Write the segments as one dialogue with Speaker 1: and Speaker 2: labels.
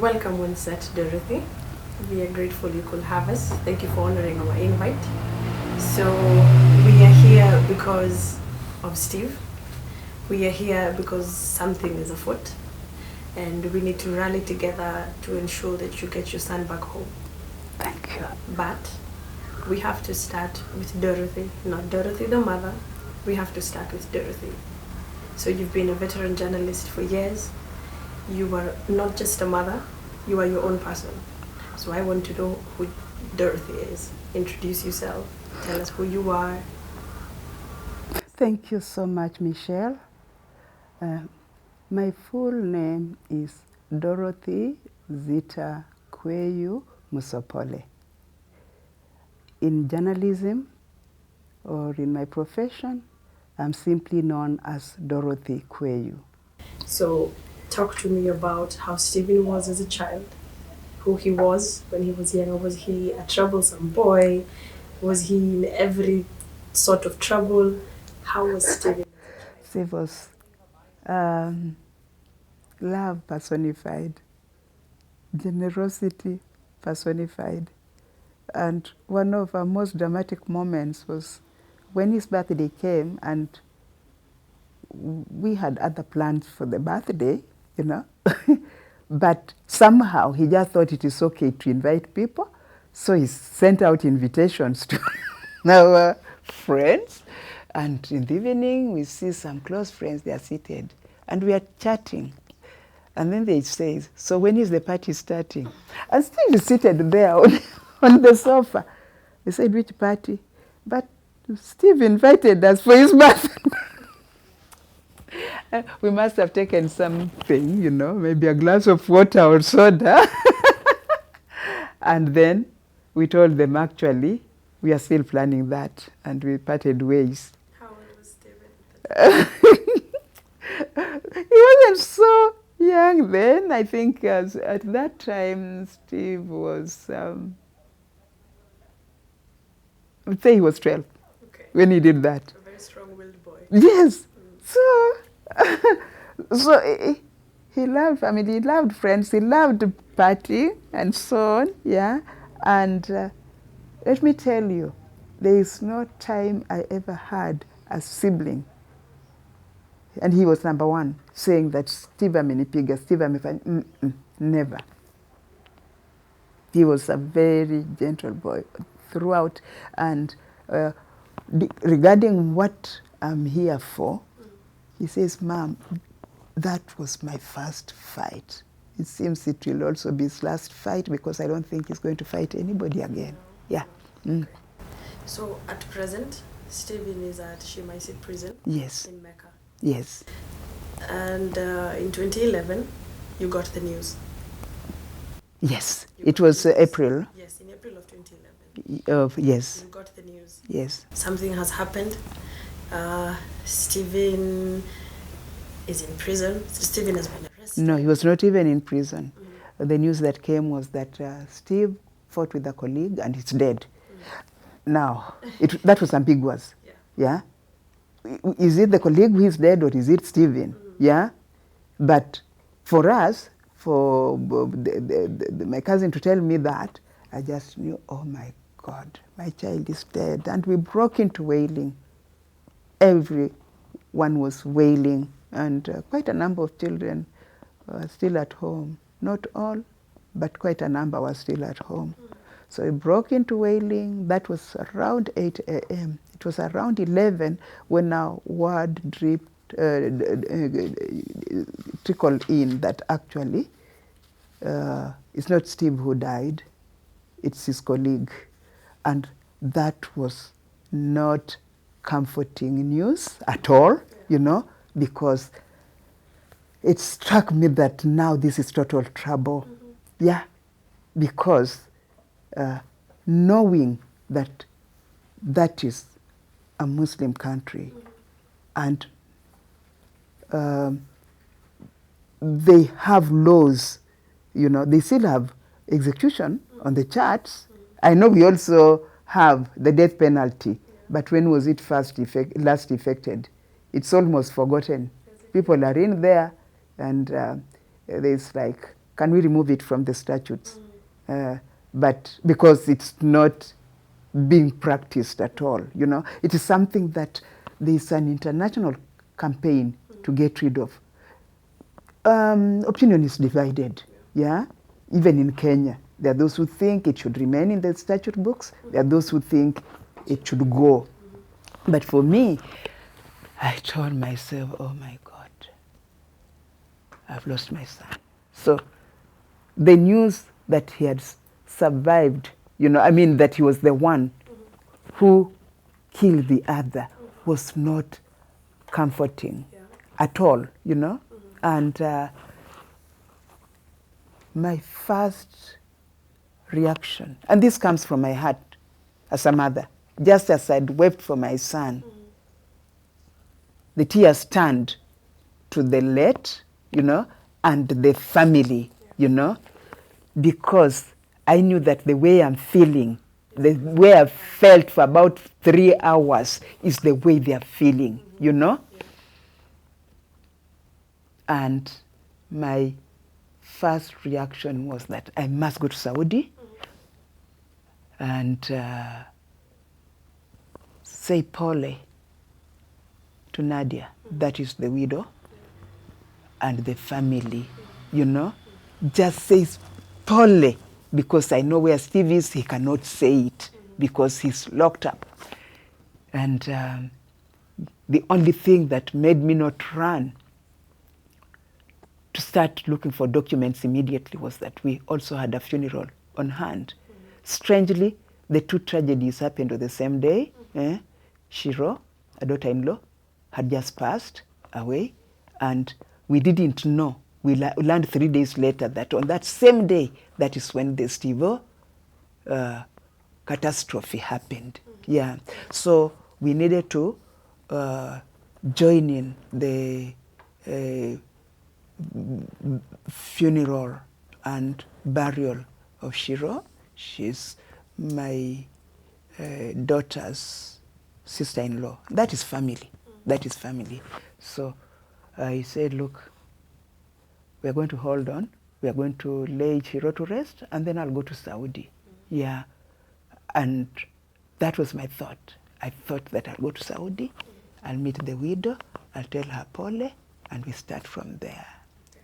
Speaker 1: Welcome once set, Dorothy. We are grateful you could have us. Thank you for honoring our invite. So, we are here because of Steve. We are here because something is afoot, and we need to rally together to ensure that you get your son back home.
Speaker 2: Thank you.
Speaker 1: But we have to start with Dorothy, not Dorothy the mother. We have to start with Dorothy. So, you've been a veteran journalist for years. You are not just a mother, you are your own person. So I want to know who Dorothy is. Introduce yourself, tell us who you are.
Speaker 2: Thank you so much, Michelle. My full name is Dorothy Zita Kweyu Musopole. In journalism or in my profession, I'm simply known as Dorothy Kweyu.
Speaker 1: So talk to me about how Stephen was as a child, who he was when he was younger. Was he a troublesome boy? Was he in every sort of trouble? How was Stephen?
Speaker 2: Steve was love personified, generosity personified. And one of our most dramatic moments was when his birthday came, and we had other plans for the birthday, you know. But somehow he just thought it is okay to invite people. So he sent out invitations to our friends. And in the evening, we see some close friends, they are seated. And we are chatting. And then they say, so when is the party starting? And Steve is seated there on the sofa. They said, which party? But Steve invited us for his birthday. We must have taken something, you know, maybe a glass of water or soda. And then we told them, actually, we are still planning that. And we parted ways.
Speaker 1: How old was Stephen?
Speaker 2: He wasn't so young then. I think at that time, Steve was, I'd say he was 12 when he did that.
Speaker 1: A very strong-willed boy.
Speaker 2: Yes. So, so he loved family, he loved friends, he loved party and so on, yeah. And let me tell you, there is no time I ever had a sibling, and he was number one, saying that Steve amenipiga, Steve amefanya, never. He was a very gentle boy throughout. And regarding what I'm here for, he says, Mom, that was my first fight. It seems it will also be his last fight because I don't think he's going to fight anybody again. Yeah.
Speaker 1: Okay. So at present, Stephen is at Shimaisi prison.
Speaker 2: Yes.
Speaker 1: In Mecca.
Speaker 2: Yes.
Speaker 1: And in 2011, you got the news.
Speaker 2: Yes. It was April.
Speaker 1: Yes, in April of 2011.
Speaker 2: Yes.
Speaker 1: You got the news.
Speaker 2: Yes.
Speaker 1: Something has happened. Stephen is in prison. Stephen has been arrested.
Speaker 2: No, he was not even in prison. The news that came was that Steve fought with a colleague and he's dead. Now, that was ambiguous. Yeah. Is it the colleague who is dead or is it Stephen? Yeah. But for us, for my cousin to tell me that, I just knew, oh my God, my child is dead. And we broke into wailing. Everyone was wailing, and quite a number of children were still at home. Not all, but quite a number were still at home. So we broke into wailing. That was around 8 a.m. It was around 11 when our word trickled in that actually it's not Steve who died, it's his colleague. And that was not comforting news at all, you know, because it struck me that now this is total trouble. Yeah, because knowing that that is a Muslim country and they have laws, you know, they still have execution on the charts. I know we also have the death penalty, but when was it last effected? It's almost forgotten. People are in there, and there's like can we remove it from the statutes? But because it's not being practiced at all, you know. It is something that there's an international campaign to get rid of. Opinion is divided, yeah? Even in Kenya, there are those who think it should remain in the statute books. There are those who think it should go. But for me, I told myself, oh my God, I've lost my son. So the news that he had survived, you know, I mean that he was the one who killed the other was not comforting at all, you know. And my first reaction, and this comes from my heart as a mother, just as I'd wept for my son, the tears turned to the late, you know, and the family, you know, because I knew that the way I'm feeling, the way I've felt for about 3 hours is the way they are feeling, you know. And my first reaction was that I must go to Saudi and say pole to Nadia, that is the widow, and the family, you know. Just says pole, because I know where Steve is, he cannot say it because he's locked up. And the only thing that made me not run to start looking for documents immediately was that we also had a funeral on hand. Strangely, the two tragedies happened on the same day. Shiro, a daughter-in-law, had just passed away, and we didn't know. We learned 3 days later that on that same day, that is when the Stevo catastrophe happened. Yeah, so we needed to join in the funeral and burial of Shiro. She's my daughter's sister-in-law. That is family. That is family. So I said, look, we are going to hold on. We are going to lay Shiro to rest, and then I'll go to Saudi. Yeah. And that was my thought. I thought that I'll go to Saudi, I'll meet the widow, I'll tell her pole, and we start from there.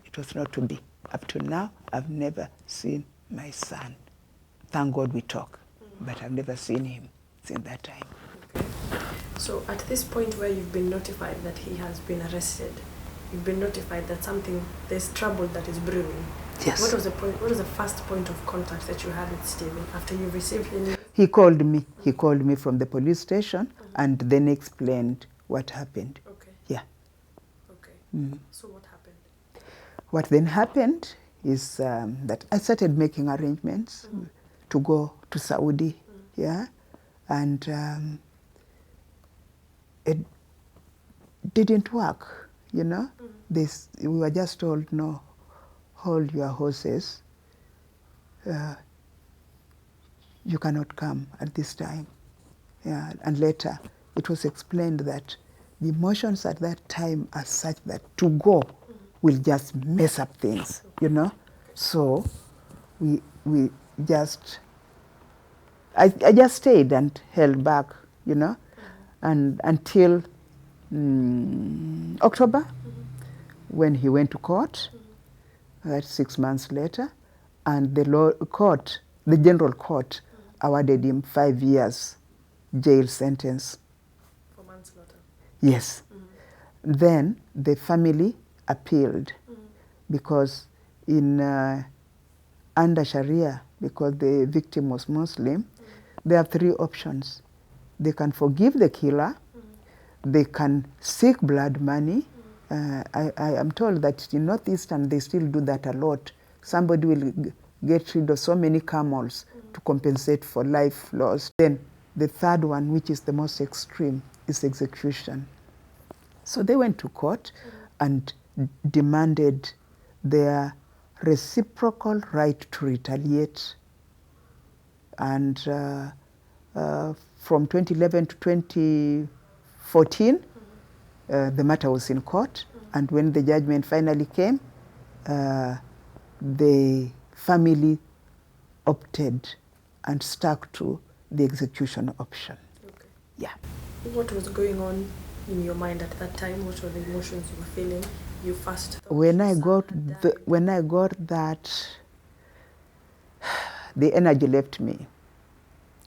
Speaker 2: It was not to be. Up to now, I've never seen my son. Thank God we talk, but I've never seen him since that time.
Speaker 1: Okay. So at this point where you've been notified that he has been arrested, you've been notified that there's trouble that is brewing.
Speaker 2: Yes.
Speaker 1: What was the first point of contact that you had with Stephen after you received the news?
Speaker 2: He called me. He called me from the police station and then explained what happened.
Speaker 1: Okay.
Speaker 2: Yeah.
Speaker 1: Okay. So what happened?
Speaker 2: What then happened is that I started making arrangements to go to Saudi. Yeah. And it didn't work, you know. We were just told, no, hold your horses. You cannot come at this time. Yeah. And later it was explained that the emotions at that time are such that to go will just mess up things, you know. So we just, I just stayed and held back, you know, and until October, when he went to court. That's 6 months later, and the general court awarded him 5 years jail sentence.
Speaker 1: For manslaughter?
Speaker 2: Yes. Then the family appealed because under Sharia, because the victim was Muslim, there are 3 options. They can forgive the killer, they can seek blood money. I am told that in Northeastern they still do that a lot. Somebody will get rid of so many camels to compensate for life lost. Then the third one, which is the most extreme, is execution. So they went to court and demanded their reciprocal right to retaliate. And from 2011 to 2014, the matter was in court, and when the judgment finally came, the family opted and stuck to the execution option.
Speaker 1: Okay.
Speaker 2: Yeah.
Speaker 1: What was going on in your mind at that time? What were the emotions you were feeling? You first thought
Speaker 2: When
Speaker 1: your
Speaker 2: I
Speaker 1: son
Speaker 2: got
Speaker 1: had died.
Speaker 2: when I got that, the energy left me.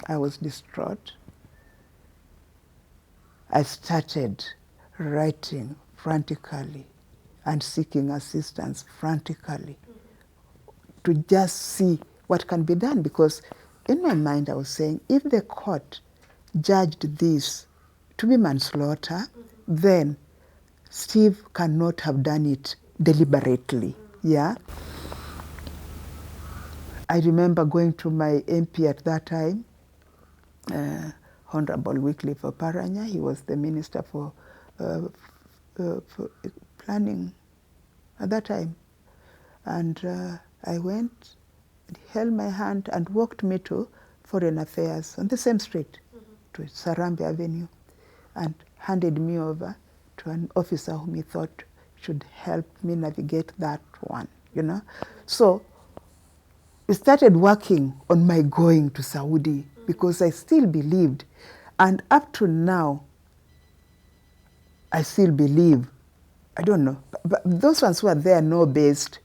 Speaker 2: I was distraught. I started writing frantically and seeking assistance frantically to just see what can be done, because in my mind I was saying, if the court judged this to be manslaughter, then Steve cannot have done it deliberately. Yeah. I remember going to my MP at that time, Honorable Wycliffe Oparanya. He was the Minister for Planning at that time. And I went, he held my hand and walked me to Foreign Affairs on the same street, to Sarambe Avenue, and handed me over to an officer whom he thought should help me navigate that one, you know. So we started working on my going to Saudi because I still believed. And up to now, I still believe. I don't know. But those ones who are there know best.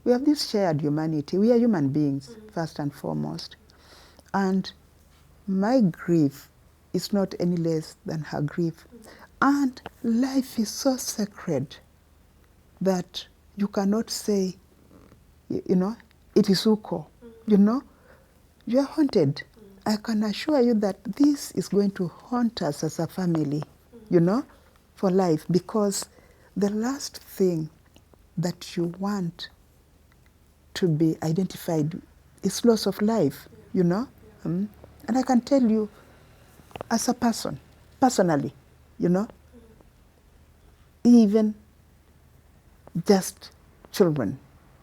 Speaker 2: We have this shared humanity. We are human beings, first and foremost. And my grief is not any less than her grief. And life is so sacred that you cannot say, you know, it is uko. You know, you are haunted. I can assure you that this is going to haunt us as a family, you know, for life, because the last thing that you want to be identified is loss of life, you know. And I can tell you, as a person, personally, you know, even just children,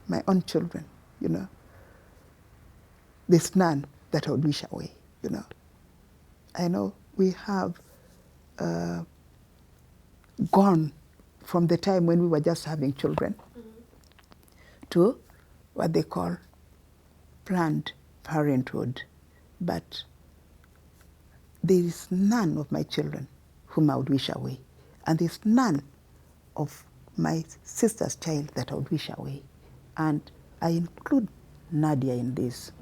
Speaker 2: my own children, you know, there's none that I would wish away, you know. I know we have gone from the time when we were just having children to what they call planned parenthood. But there is none of my children whom I would wish away. And there's none of my sister's child that I would wish away. And I include Nadia in this.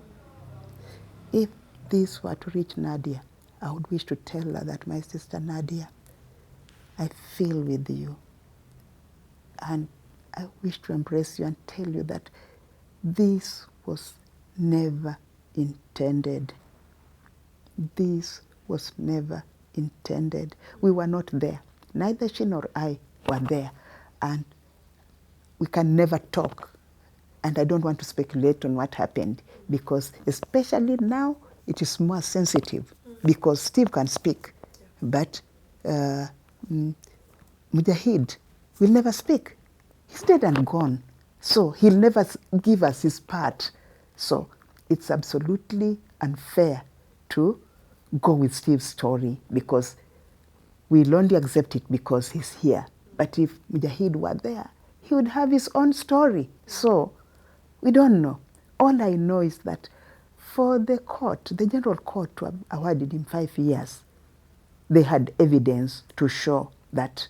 Speaker 2: If this were to reach Nadia, I would wish to tell her that, my sister Nadia, I feel with you. And I wish to embrace you and tell you that this was never intended. This was never intended. We were not there. Neither she nor I were there. And we can never talk. And I don't want to speculate on what happened, because especially now it is more sensitive, because Steve can speak, but Mujahid will never speak. He's dead and gone. So he'll never give us his part. So it's absolutely unfair to go with Steve's story, because we'll only accept it because he's here. But if Mujahid were there, he would have his own story. So we don't know. All I know is that for the court, the general court, to have awarded him 5 years, they had evidence to show that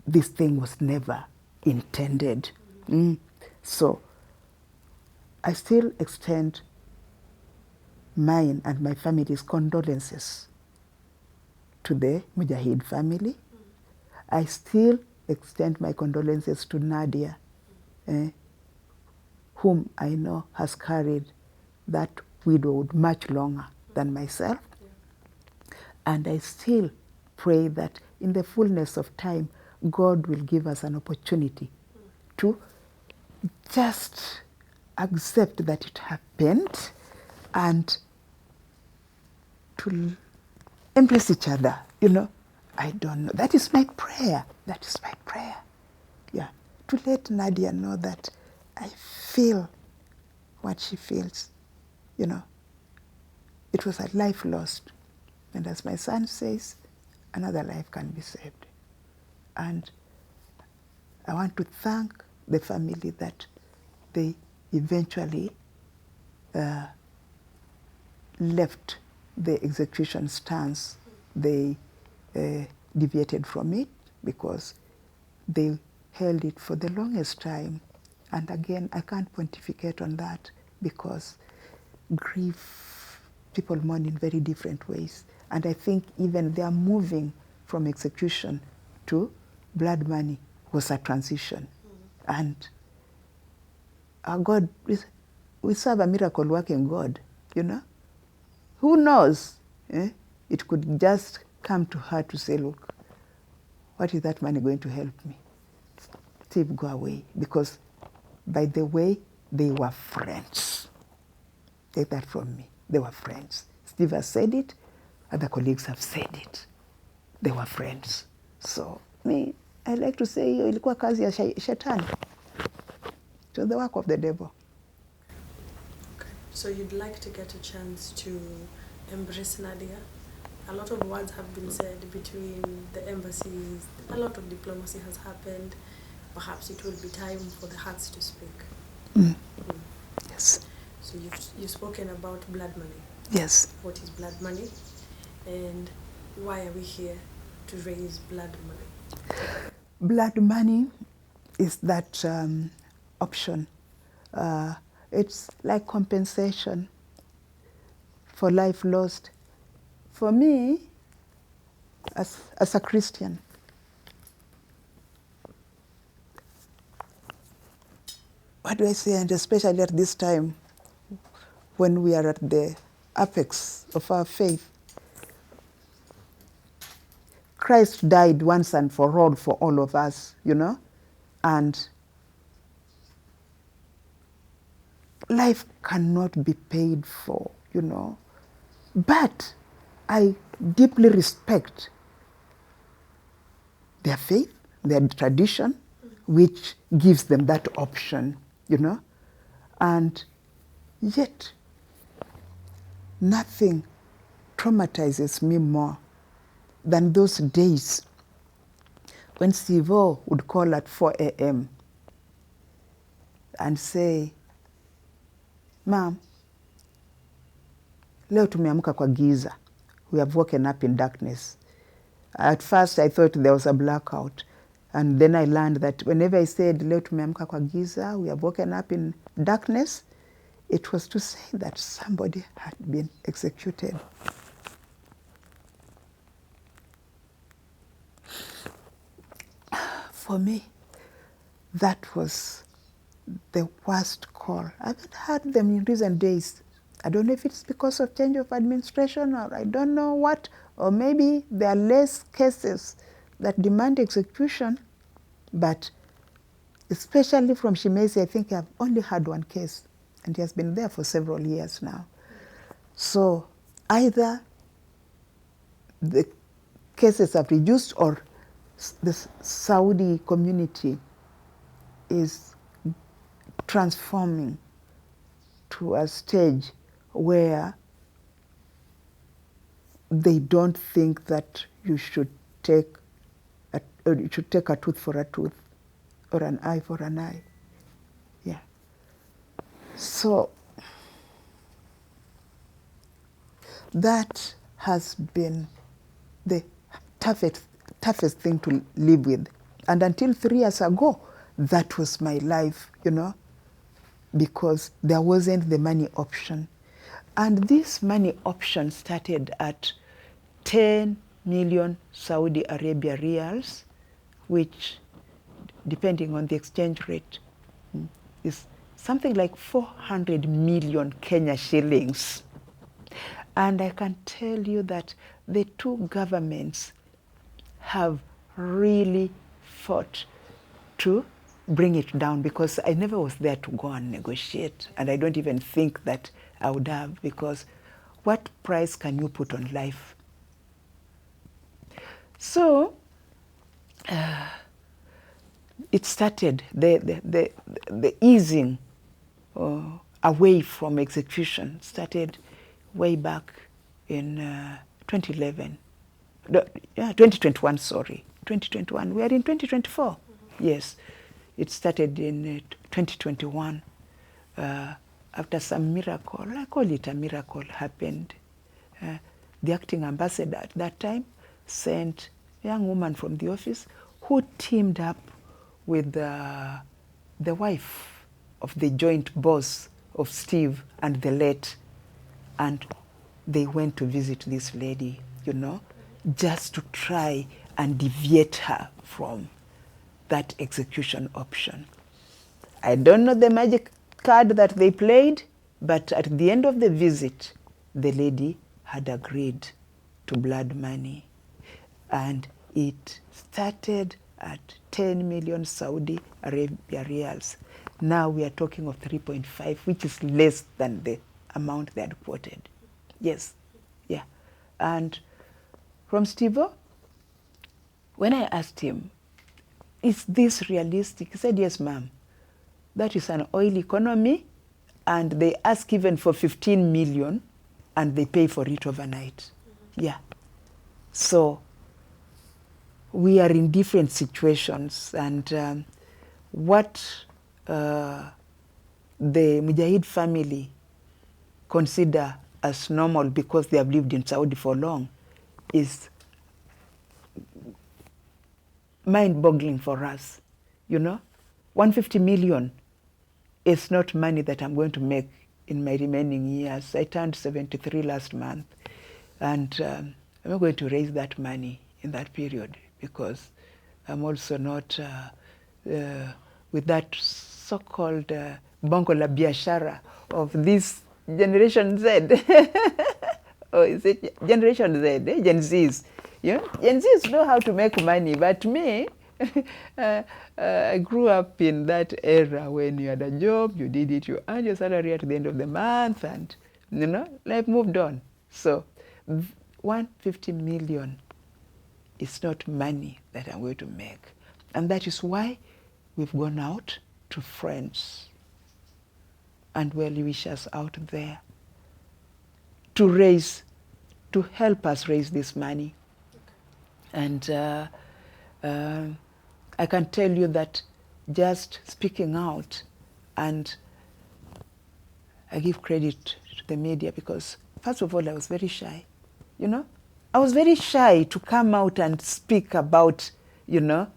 Speaker 2: this thing was never intended. So I still extend mine and my family's condolences to the Mujahid family. I still extend my condolences to Nadia, whom I know has carried that widowhood much longer than myself. And I still pray that in the fullness of time, God will give us an opportunity to just accept that it happened and to embrace each other, you know. I don't know. That is my prayer. That is my prayer. Yeah. To let Nadia know that I feel what she feels, you know. It was a life lost. And as my son says, another life can be saved. And I want to thank the family that they eventually left the execution stance. They deviated from it because they held it for the longest time. And again, I can't pontificate on that because grief, people mourn in very different ways. And I think even they are moving from execution to blood money was a transition. And our God, we serve a miracle working God, you know. Who knows? It could just come to her to say, look, what is that money going to help me? Steve, go away. Because, by the way, they were friends. Take that from me. They were friends. Steve has said it. Other colleagues have said it. They were friends. So, me, I like to say, ilikuwa kazi ya shetani. It was the work of the devil.
Speaker 1: Okay. So you'd like to get a chance to embrace Nadia? A lot of words have been said between the embassies. A lot of diplomacy has happened. Perhaps it will be time for the hearts to speak.
Speaker 2: Yes.
Speaker 1: So you've spoken about blood money.
Speaker 2: Yes.
Speaker 1: What is blood money? And why are we here to raise blood money?
Speaker 2: Blood money is that option. It's like compensation for life lost. For me, as a Christian, what do I say, and especially at this time when we are at the apex of our faith, Christ died once and for all of us, you know, and life cannot be paid for, you know. But I deeply respect their faith, their tradition, which gives them that option, you know. And yet, nothing traumatizes me more than those days when Sivo would call at 4 a.m. and say, Mom, leo tumeamka kwa giza. We have woken up in darkness. At first I thought there was a blackout. And then I learned that whenever I said, leo tumeamka kwa giza, we have woken up in darkness, it was to say that somebody had been executed. For me, that was the worst call. I haven't heard them in recent days. I don't know if it's because of change of administration or I don't know what, or maybe there are less cases that demand execution, but especially from Shimezi, I think I've only had one case, and he has been there for several years now. So either the cases have reduced or the Saudi community is transforming to a stage where they don't think that you should take a tooth for a tooth or an eye for an eye. Yeah. So that has been the toughest thing to live with. And until 3 years ago, that was my life, you know, because there wasn't the money option. And this money option started at 10 million Saudi Arabia riyals, which, depending on the exchange rate, is something like 400 million Kenya shillings. And I can tell you that the two governments have really fought to bring it down, because I never was there to go and negotiate, and I don't even think that I would have, because what price can you put on life? So it started, the easing away from execution started way back in 2011. 2021, sorry. 2021. We are in 2024. Yes. It started in 2021. after some miracle, I call it a miracle, happened. The acting ambassador at that time sent a young woman from the office who teamed up with the wife of the joint boss of Steve and the late, and they went to visit this lady, you know, just to try and deviate her from that execution option. I don't know the magic card that they played, but at the end of the visit, the lady had agreed to blood money. And it started at 10 million Saudi Arabia reals. Now we are talking of 3.5, which is less than the amount they had quoted. Yes, yeah. And from Steve-O, when I asked him, is this realistic? He said, yes, ma'am. That is an oil economy, and they ask even for 15 million, and they pay for it overnight. Yeah. So we are in different situations, and what the Mujahid family consider as normal because they have lived in Saudi for long is mind-boggling for us, you know. 150 million is not money that I'm going to make in my remaining years. I turned 73 last month, and I'm not going to raise that money in that period because I'm also not with that so-called bongo la biashara of this Generation Z. Or is it Generation Z, Gen Zs? You know, Gen Zs know how to make money, but me, I grew up in that era when you had a job, you did it, you earned your salary at the end of the month, and, you know, life moved on. So 150 million is not money that I'm going to make. And that is why we've gone out to friends and well-wishers out there to help us raise this money. And I can tell you that just speaking out, and I give credit to the media because, first of all, I was very shy, you know. I was very shy to come out and speak about, you know,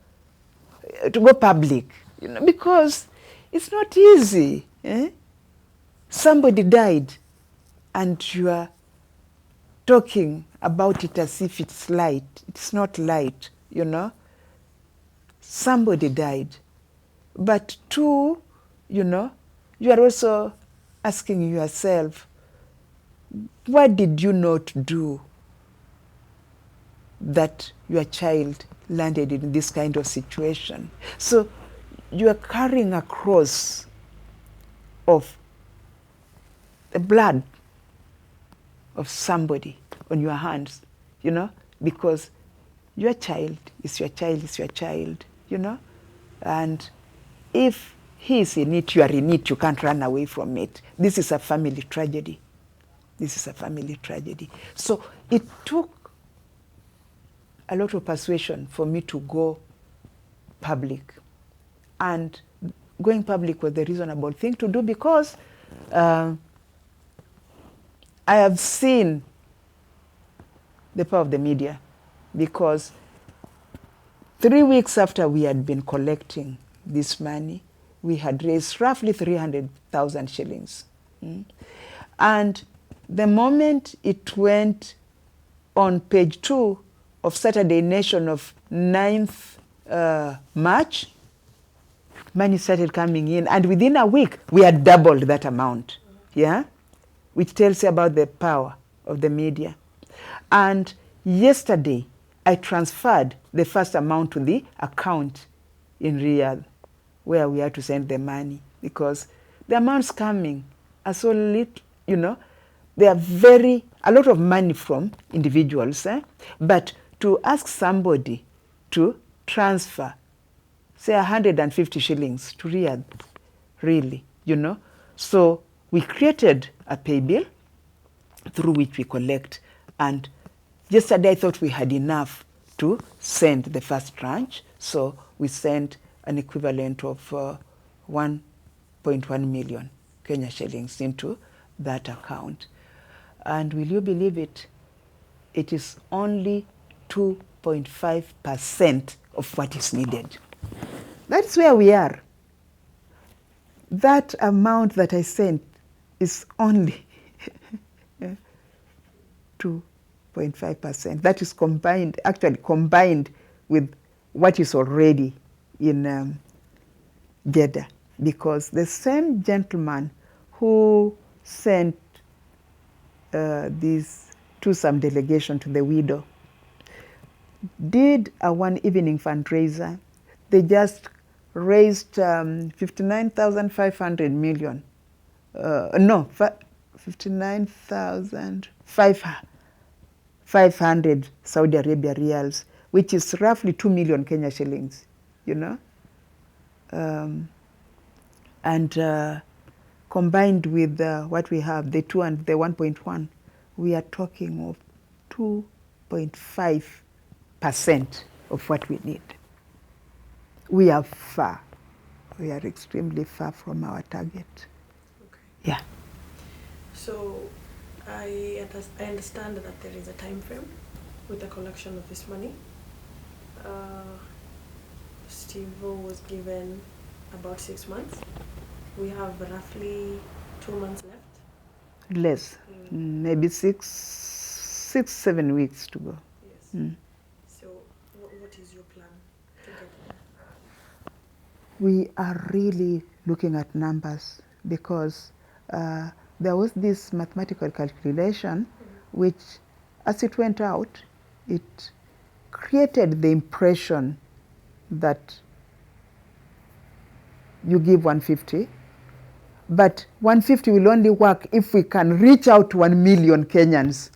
Speaker 2: to go public, you know, because it's not easy. Somebody died and you are talking about it as if it's light. It's not light, you know. Somebody died. But two, you know, you are also asking yourself, what did you not do that your child landed in this kind of situation? So you are carrying a cross of the blood of somebody on your hands, you know, because your child is your child is your child, you know, and if he is in it, you are in it, you can't run away from it. This is a family tragedy. This is a family tragedy. So it took a lot of persuasion for me to go public. And going public was the reasonable thing to do because I have seen the power of the media, because 3 weeks after we had been collecting this money, we had raised roughly 300,000 shillings. And the moment it went on page 2 of Saturday Nation of 9th March, money started coming in. And within a week, we had doubled that amount, yeah? Which tells you about the power of the media. And yesterday, I transferred the first amount to the account in Riyadh, where we had to send the money, because the amounts coming are so little, you know, they are a lot of money from individuals, but to ask somebody to transfer, say 150 shillings to Riyadh, really, you know. So we created a pay bill through which we collect, and yesterday I thought we had enough to send the first tranche, so we sent an equivalent of 1.1 million Kenya shillings into that account. And will you believe it? It is only 2.5% of what is needed. That's where we are. That amount that I sent is only 2.5%. That is combined, actually combined with what is already in Jeddah. Because the same gentleman who sent this some delegation to the widow did a one evening fundraiser. They just raised 59,500 million. No, 59,500 Saudi Arabia riyals, which is roughly 2 million Kenya shillings, you know. And combined with what we have, the 2 and the 1.1, we are talking of 2.5% of what we need. We are far. We are extremely far from our target.
Speaker 1: Okay.
Speaker 2: Yeah.
Speaker 1: So I understand that there is a time frame with the collection of this money. Steve was given about 6 months. We have roughly 2 months left.
Speaker 2: Less, maybe 7 weeks to go.
Speaker 1: Yes. So what is your plan to get there?
Speaker 2: We are really looking at numbers because there was this mathematical calculation which, as it went out, it created the impression that you give 150, but 150 will only work if we can reach out to 1 million Kenyans.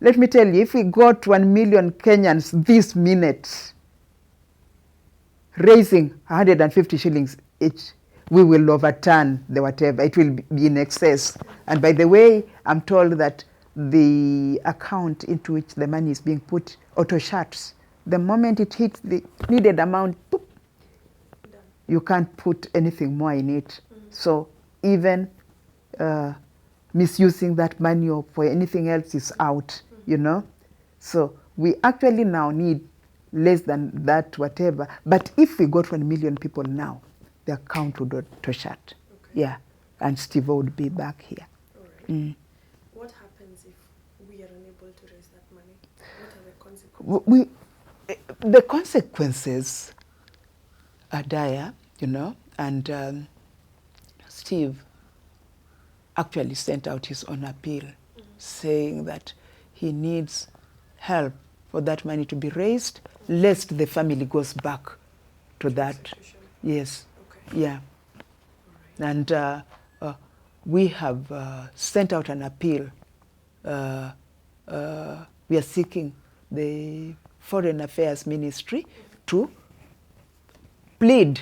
Speaker 2: Let me tell you, if we got 1 million Kenyans this minute, raising 150 shillings each, we will overturn the whatever. It will be in excess. And by the way, I'm told that the account into which the money is being put auto shuts. The moment it hits the needed amount, boop, you can't put anything more in it. So even misusing that money or for anything else is out, you know. So we actually now need less than that, whatever. But if we got 1 million people now, the account would auto shut.
Speaker 1: Okay.
Speaker 2: Yeah, and Steve would be back here.
Speaker 1: All right. What happens if we are unable to raise that money? What are the consequences?
Speaker 2: The consequences are dire, you know, and Steve actually sent out his own appeal saying that he needs help for that money to be raised, lest the family goes back to that.
Speaker 1: Execution.
Speaker 2: Yes.
Speaker 1: Okay.
Speaker 2: Yeah.
Speaker 1: All right.
Speaker 2: And we have sent out an appeal. We are seeking the Foreign Affairs Ministry to plead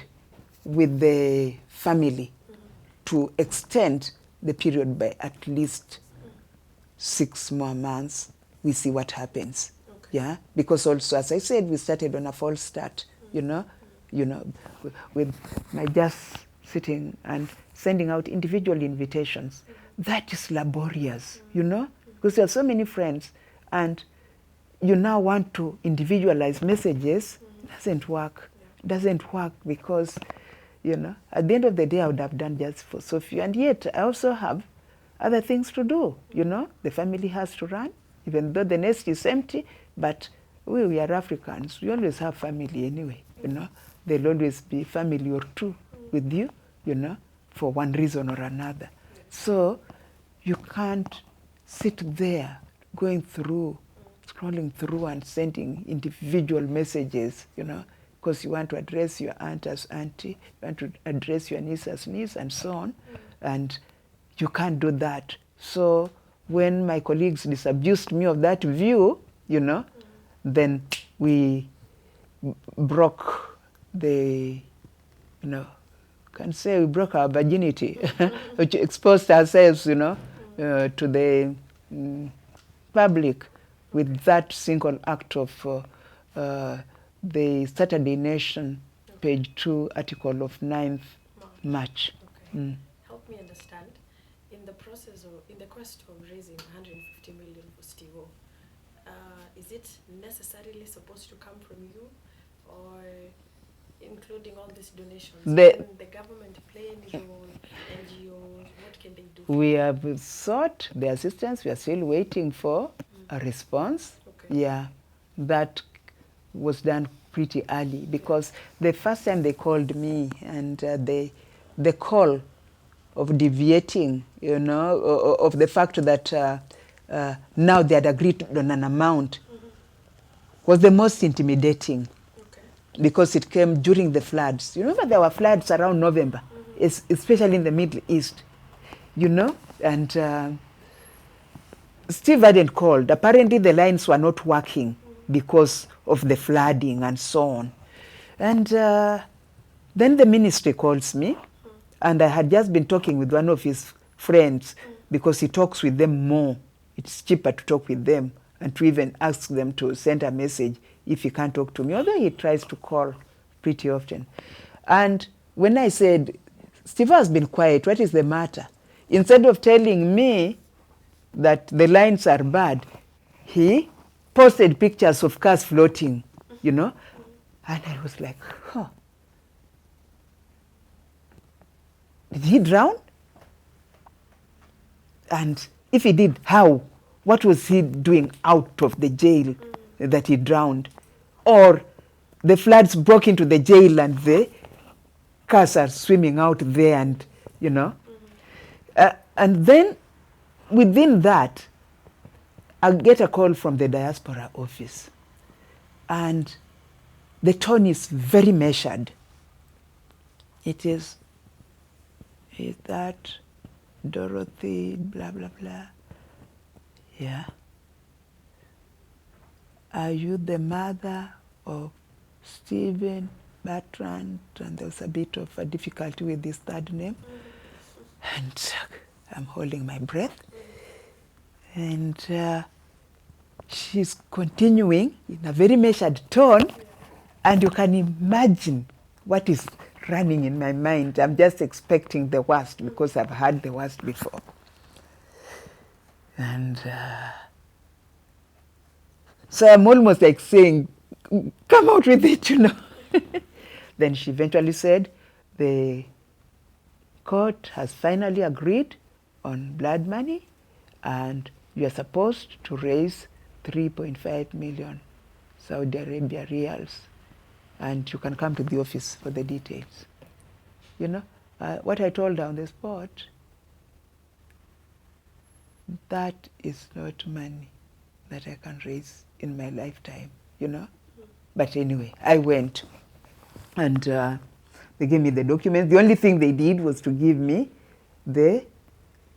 Speaker 2: with the family to extend the period by at least 6 more months. We see what happens.
Speaker 1: Okay.
Speaker 2: Yeah, because also, as I said, we started on a false start. You know, with my just sitting and sending out individual invitations. That is laborious. You know, because there are so many friends, and you now want to individualize messages. Doesn't work. Doesn't work because, you know, at the end of the day, I would have done just for Sophie. And yet, I also have other things to do, you know. The family has to run, even though the nest is empty. But we are Africans. We always have family anyway, you know. There'll always be family or two with you, you know, for one reason or another. So you can't sit there going through, scrolling through and sending individual messages, you know, because you want to address your aunt as auntie, you want to address your niece as niece, and so on. And you can't do that. So when my colleagues disabused me of that view, you know, then we broke the, you know, can say we broke our virginity, which exposed ourselves, you know, to the public with that single act of the Saturday Nation, page 2, article of 9th March.
Speaker 1: Okay. Help help me understand, in the process or in the quest of raising 150 million for Steve, is it necessarily supposed to come from you, or including all these donations? Can the government play any role? NGOs, what can they do?
Speaker 2: We have sought the assistance. We are still waiting for a response.
Speaker 1: Okay.
Speaker 2: Yeah, that was done pretty early, because the first time they called me, and the call of deviating, you know, of the fact that now they had agreed on an amount, was the most intimidating.
Speaker 1: Okay.
Speaker 2: Because it came during the floods. You remember there were floods around November, especially in the Middle East, you know, and Steve hadn't called. Apparently the lines were not working because of the flooding and so on. And then the ministry calls me, and I had just been talking with one of his friends, because he talks with them more. It's cheaper to talk with them and to even ask them to send a message if he can't talk to me, although he tries to call pretty often. And when I said, Steve has been quiet, what is the matter? Instead of telling me that the lines are bad, he posted pictures of cars floating, you know, and I was like, huh. Did he drown? And if he did, how? What was he doing out of the jail that he drowned? Or the floods broke into the jail and the cars are swimming out there, and, you know. And then within that, I get a call from the diaspora office. And the tone is very measured. It is that Dorothy, blah, blah, blah. Yeah. Are you the mother of Stephen Bertrand? And there was a bit of a difficulty with this third name. And I'm holding my breath. And she's continuing in a very measured tone. And you can imagine what is running in my mind. I'm just expecting the worst, because I've had the worst before. And so I'm almost like saying, come out with it, you know. Then she eventually said, the court has finally agreed on blood money, and you are supposed to raise 3.5 million Saudi Arabia reals, and you can come to the office for the details. You know, what I told her on the spot, that is not money that I can raise in my lifetime, you know. But anyway, I went, and they gave me the documents. The only thing they did was to give me the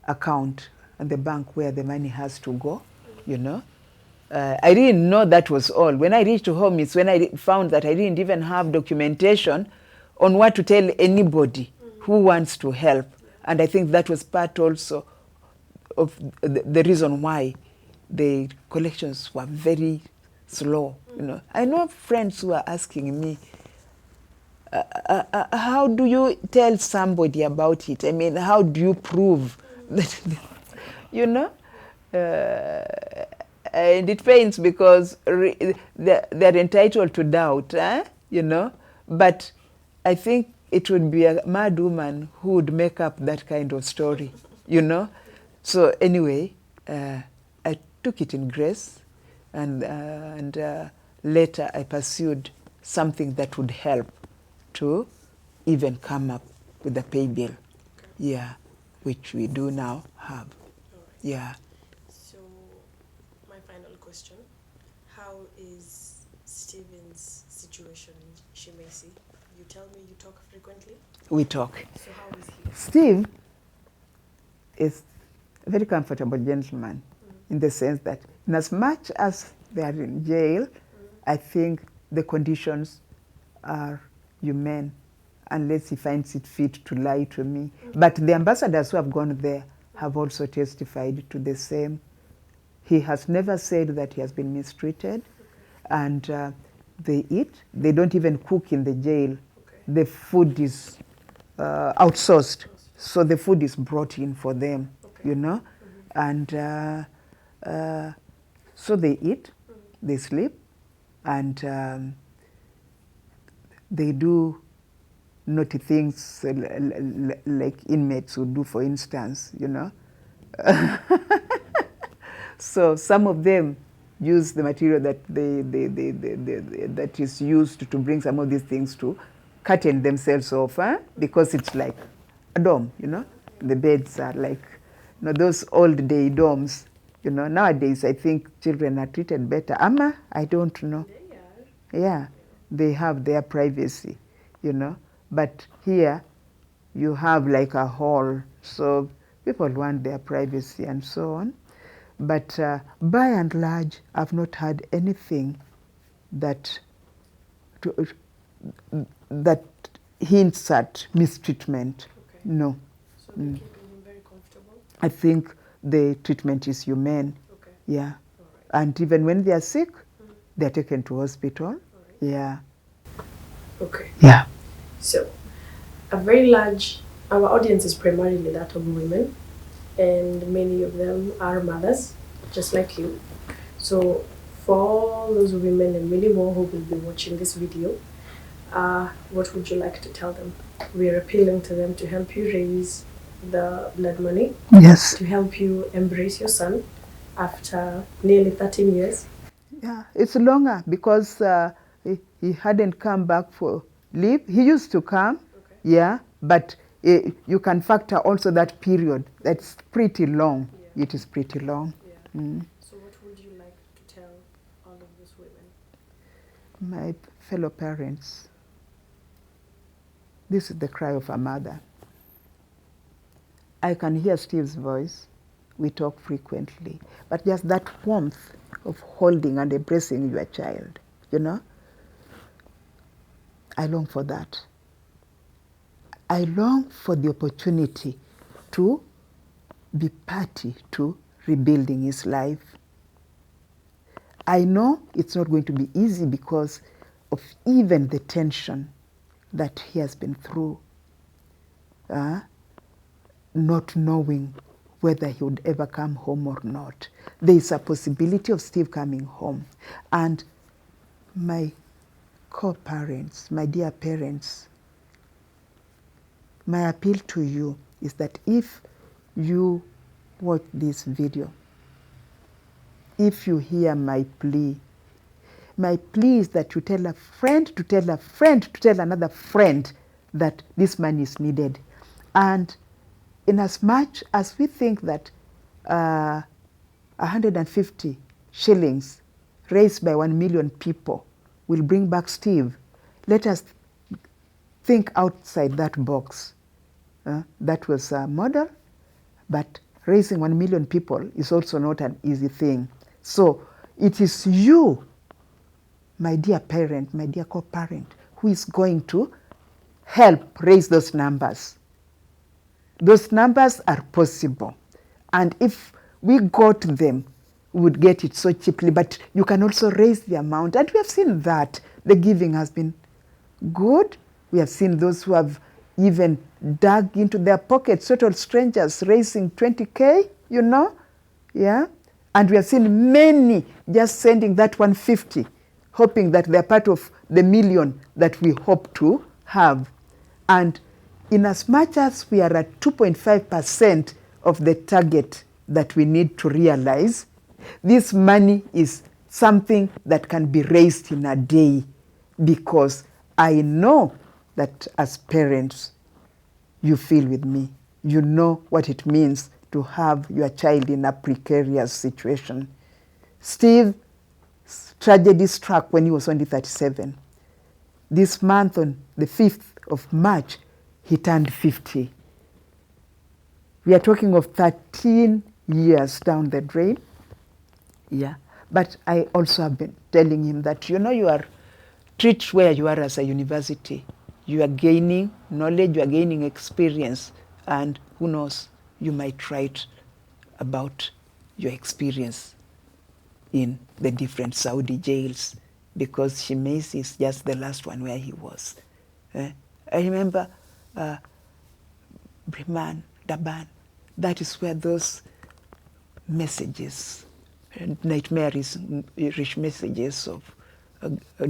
Speaker 2: account and the bank where the money has to go, you know. I didn't know that was all. When I reached home, it's when I found that I didn't even have documentation on what to tell anybody who wants to help. And I think that was part also of the reason why the collections were very slow. You know, I know friends who are asking me, how do you tell somebody about it? I mean, how do you prove that, you know? And it pains, because they're entitled to doubt, you know? But I think it would be a mad woman who would make up that kind of story, you know? So anyway, I took it in grace, and later I pursued something that would help to even come up with a pay bill. Okay. Yeah, which we do now have.
Speaker 1: All right.
Speaker 2: Yeah.
Speaker 1: So my final question, how is Stephen's situation in Shemesi? You tell me you talk frequently?
Speaker 2: We talk.
Speaker 1: So how is he?
Speaker 2: Steve is a very comfortable gentleman, in the sense that in as much as they are in jail, I think the conditions are humane, unless he finds it fit to lie to me. But the ambassadors who have gone there have also testified to the same. He has never said that he has been mistreated, and they eat. They don't even cook in the jail. The food is outsourced. So the food is brought in for them,
Speaker 1: Okay.
Speaker 2: you know, and so they eat, they sleep, and they do naughty things like inmates would do, for instance, you know. So some of them use the material that that is used to bring some of these things to curtain themselves off, because it's like a dome, you know. The beds are like, you know, those old day domes. You know, nowadays I think children are treated better. Ama, I don't know.
Speaker 1: They are.
Speaker 2: Yeah, they have their privacy, you know. But here, you have like a hall, so people want their privacy and so on. But by and large, I've not had anything that to, that hints at mistreatment.
Speaker 1: Okay.
Speaker 2: No.
Speaker 1: So they're keeping him very comfortable?
Speaker 2: I think the treatment is humane.
Speaker 1: Okay.
Speaker 2: Yeah.
Speaker 1: All right.
Speaker 2: And even when they are sick, they're taken to hospital.
Speaker 1: All right.
Speaker 2: Yeah.
Speaker 1: Okay.
Speaker 2: Yeah.
Speaker 1: So, a very large, our audience is primarily that of women, and many of them are mothers, just like you. So, for all those women and many more who will be watching this video, what would you like to tell them? We are appealing to them to help you raise the blood money,
Speaker 2: Yes.
Speaker 1: to help you embrace your son after nearly 13 years.
Speaker 2: Yeah, it's longer because he hadn't come back for leave. He used to come,
Speaker 1: Okay.
Speaker 2: yeah, but you can factor also that period. That's pretty long.
Speaker 1: Yeah.
Speaker 2: It is pretty long.
Speaker 1: Yeah.
Speaker 2: Mm.
Speaker 1: So, what would you like to tell all of those women?
Speaker 2: My fellow parents, this is the cry of a mother. I can hear Steve's voice. We talk frequently. But just that warmth of holding and embracing your child, you know, I long for that. I long for the opportunity to be party to rebuilding his life. I know it's not going to be easy because of even the tension that he has been through, not knowing whether he would ever come home or not. There is a possibility of Steve coming home. And my co-parents, my dear parents, my appeal to you is that if you watch this video, if you hear my plea is that you tell a friend to tell a friend to tell another friend that this man is needed. And in as much as we think that 150 shillings raised by 1 million people will bring back Steve, let us think outside that box. That was a model, but raising 1 million people is also not an easy thing. So it is you, my dear parent, my dear co-parent, who is going to help raise those numbers. Those numbers are possible. And if we got them, we would get it so cheaply. But you can also raise the amount. And we have seen that. The giving has been good. We have seen those who have even dug into their pockets, total strangers raising 20K, you know. Yeah. And we have seen many just sending that 150, hoping that they're part of the million that we hope to have. And in as much as we are at 2.5% of the target that we need to realize, this money is something that can be raised in a day, because I know that as parents, you feel with me. You know what it means to have your child in a precarious situation. Steve's tragedy struck when he was only 37. This month, on the 5th of March, he turned 50. We are talking of 13 years down the drain. Yeah. But I also have been telling him that, you know, you are treat where you are as a university. You are gaining knowledge, you are gaining experience, and who knows, you might write about your experience in the different Saudi jails, because Shimesi is just the last one where he was. I remember Breman, Daban. That is where those messages, nightmarish rich messages of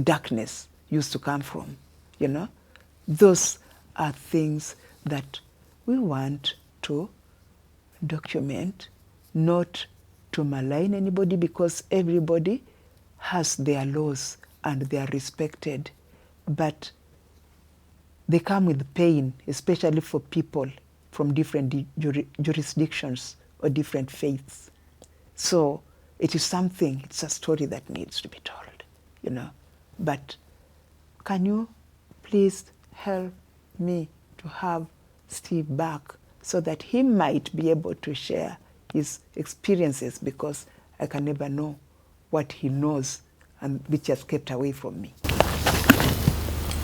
Speaker 2: darkness used to come from, you know. Those are things that we want to document, not to malign anybody, because everybody has their laws and they are respected. But they come with pain, especially for people from different jurisdictions or different faiths. So it is something, it's a story that needs to be told, you know. But can you please help me to have Steve back so that he might be able to share his experiences, because I can never know what he knows and which has kept away from me.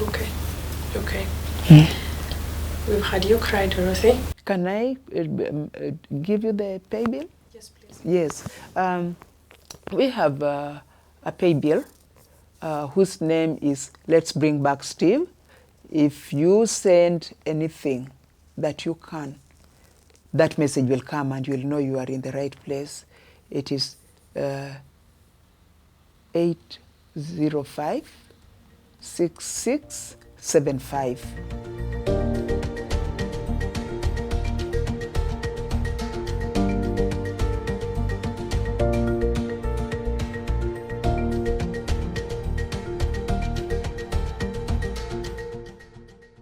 Speaker 1: Okay. Okay. We've had you cry, Dorothy.
Speaker 2: Can I give you the pay bill?
Speaker 1: Yes, please.
Speaker 2: Yes. We have a pay bill whose name is Let's Bring Back Steve. If you send anything that you can, that message will come and you'll know you are in the right place. It is 805-6675.